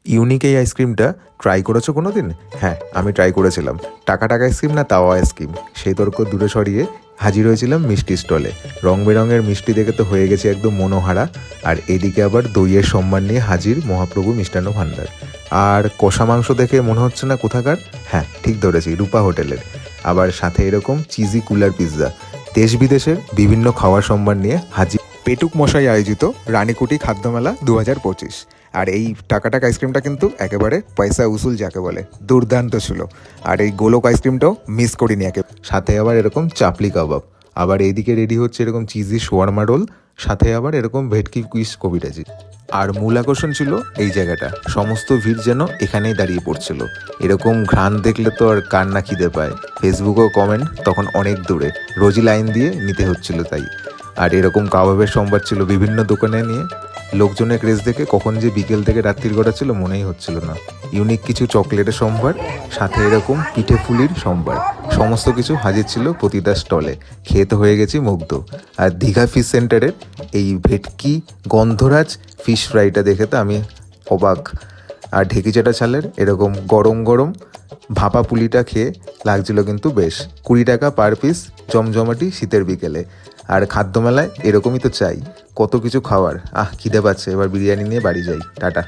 Unique এই আইসক্রিমটা try করেছো কোনো দিন? হ্যাঁ, আমি ট্রাই করেছিলাম। টাকা আইসক্রিম না তাওয়া আইসক্রিম, সেই তর্ক দূরে সরিয়ে হাজির হয়েছিলাম মিষ্টি স্টলে। রং বেরঙের মিষ্টি দেখে তো হয়ে গেছে একদম মনোহারা। আর এদিকে আবার দইয়ের সম্মান নিয়ে হাজির মহাপ্রভু মিষ্টান্ন ভাণ্ডার। আর কষা মাংস দেখে মনে হচ্ছে না কোথাকার? হ্যাঁ, ঠিক ধরেছি, রূপা হোটেলের। আবার সাথে এরকম চিজি কুলার পিৎজা। দেশ বিদেশের বিভিন্ন খাওয়ার সম্মান নিয়ে হাজির পেটুক মশাই আয়োজিত রানীকুটি খাদ্যমেলা 2025। আর এই টাকা আইসক্রিমটা কিন্তু একেবারে পয়সা উসুল যাকে বলে, দুর্দান্ত ছিল। আর এই গোলক আইসক্রিমটাও মিস করিনি সাথে আবার এরকম চাপলি কাবাব। আবার এইদিকে রেডি হচ্ছে এরকম চিজি শোয়ারমা রোল, সাথে আবার এরকম ভেটকি কুইস কবিরাজি। আর মূল আকর্ষণ ছিল এই জায়গাটা, সমস্ত ভিড় যেন এখানেই দাঁড়িয়ে পড়ছিল। এরকম ঘ্রাণ দেখলে তো আর কার না খিদে পায়। ফেসবুকেও কমেন্ট তখন অনেক দূরে, রোজই লাইন দিয়ে নিতে হচ্ছিল তাই। আর এরকম কাবাবের সম্ভার ছিল বিভিন্ন দোকানে নিয়ে। লোকজনের ক্রেজ দেখে কখন যে বিকেল থেকে রাত্রির গড়া ছিল মনেই হচ্ছিল না। ইউনিক কিছু চকলেটের সম্ভার, সাথে এরকম পিঠে ফুলির সম্ভার, সমস্ত কিছু হাজির ছিল প্রতিটা স্টলে। খেয়ে তো হয়ে গেছি মুগ্ধ। আর দীঘা ফিশ সেন্টারের এই ভেটকি গন্ধরাজ ফিশ ফ্রাইটা দেখে তো আমি অবাক। আর ঢেকিচাটা ছালের এরকম গরম গরম ভাপা পুলিটা খেয়ে লাগছিল কিন্তু বেশ। 20 টাকা পার পিস, জমজমাটি শীতের বিকেলে। আর খাদ্যমেলায় এরকমই তো চাই, কত কিছু খাওয়ার। খিদে পাচ্ছে, এবার বিরিয়ানি নিয়ে বাড়ি যাই। টাটা।